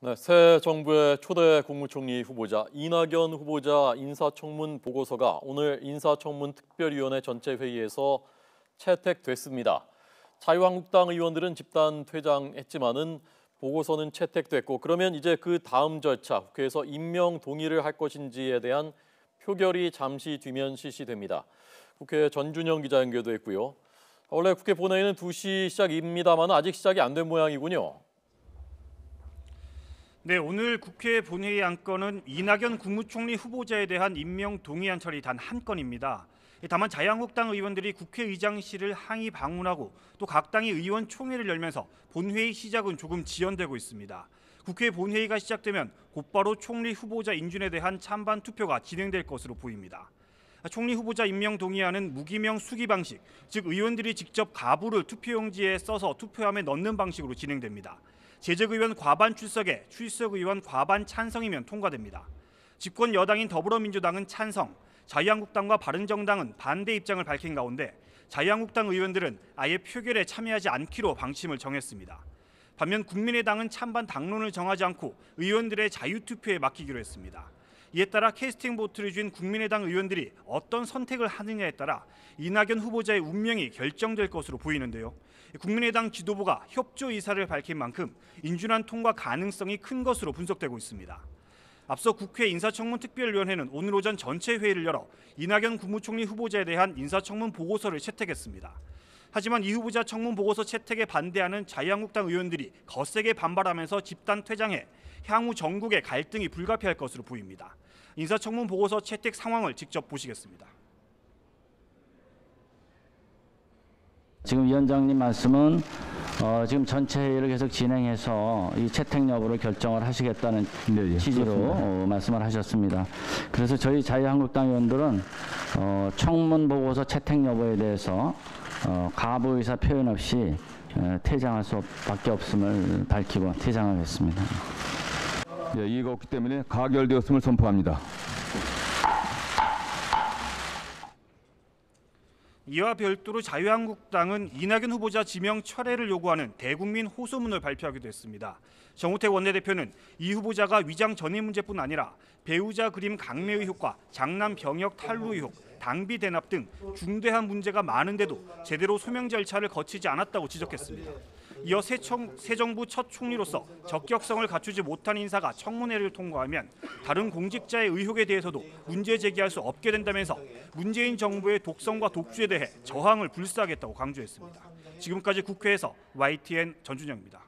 네, 새 정부의 초대 국무총리 후보자 이낙연 후보자 인사청문 보고서가 오늘 인사청문 특별위원회 전체 회의에서 채택됐습니다. 자유한국당 의원들은 집단 퇴장했지만은 보고서는 채택됐고, 그러면 이제 그 다음 절차 국회에서 임명 동의를 할 것인지에 대한 표결이 잠시 뒤면 실시됩니다. 국회 전준영 기자 연결돼 있고요. 원래 국회 본회의는 2시 시작입니다만 아직 시작이 안 된 모양이군요. 네, 오늘 국회 본회의 안건은 이낙연 국무총리 후보자에 대한 임명 동의안 처리 단 한 건입니다. 다만 자유한국당 의원들이 국회의장실을 항의 방문하고 또 각 당의 의원총회를 열면서 본회의 시작은 조금 지연되고 있습니다. 국회 본회의가 시작되면 곧바로 총리 후보자 인준에 대한 찬반 투표가 진행될 것으로 보입니다. 총리 후보자 임명 동의안은 무기명 수기 방식, 즉 의원들이 직접 가부를 투표용지에 써서 투표함에 넣는 방식으로 진행됩니다. 재적의원 과반 출석에 출석의원 과반 찬성이면 통과됩니다. 집권 여당인 더불어민주당은 찬성, 자유한국당과 바른정당은 반대 입장을 밝힌 가운데 자유한국당 의원들은 아예 표결에 참여하지 않기로 방침을 정했습니다. 반면 국민의당은 찬반 당론을 정하지 않고 의원들의 자유투표에 맡기기로 했습니다. 이에 따라 캐스팅 보트를 쥔 국민의당 의원들이 어떤 선택을 하느냐에 따라 이낙연 후보자의 운명이 결정될 것으로 보이는데요. 국민의당 지도부가 협조 의사를 밝힌 만큼 인준안 통과 가능성이 큰 것으로 분석되고 있습니다. 앞서 국회 인사청문특별위원회는 오늘 오전 전체 회의를 열어 이낙연 국무총리 후보자에 대한 인사청문 보고서를 채택했습니다. 하지만 이 후보자 청문 보고서 채택에 반대하는 자유한국당 의원들이 거세게 반발하면서 집단 퇴장해 향후 전국의 갈등이 불가피할 것으로 보입니다. 인사청문 보고서 채택 상황을 직접 보시겠습니다. 지금 위원장님 말씀은 지금 전체 회의를 계속 진행해서 이 채택 여부를 결정을 하시겠다는 취지로 말씀을 하셨습니다. 그래서 저희 자유한국당 의원들은 청문 보고서 채택 여부에 대해서 가부 의사 표현 없이 퇴장할 수밖에 없음을 밝히고 퇴장하겠습니다. 예, 이의가 없기 때문에 가결되었음을 선포합니다. 이와 별도로 자유한국당은 이낙연 후보자 지명 철회를 요구하는 대국민 호소문을 발표하기도 했습니다. 정우택 원내대표는 이 후보자가 위장 전입 문제뿐 아니라 배우자 그림 강매 의혹과 장남 병역 탈루 의혹, 당비 대납 등 중대한 문제가 많은데도 제대로 소명 절차를 거치지 않았다고 지적했습니다. 이어 새 정부 첫 총리로서 적격성을 갖추지 못한 인사가 청문회를 통과하면 다른 공직자의 의혹에 대해서도 문제 제기할 수 없게 된다면서 문재인 정부의 독성과 독주에 대해 저항을 불사하겠다고 강조했습니다. 지금까지 국회에서 YTN 전준영입니다.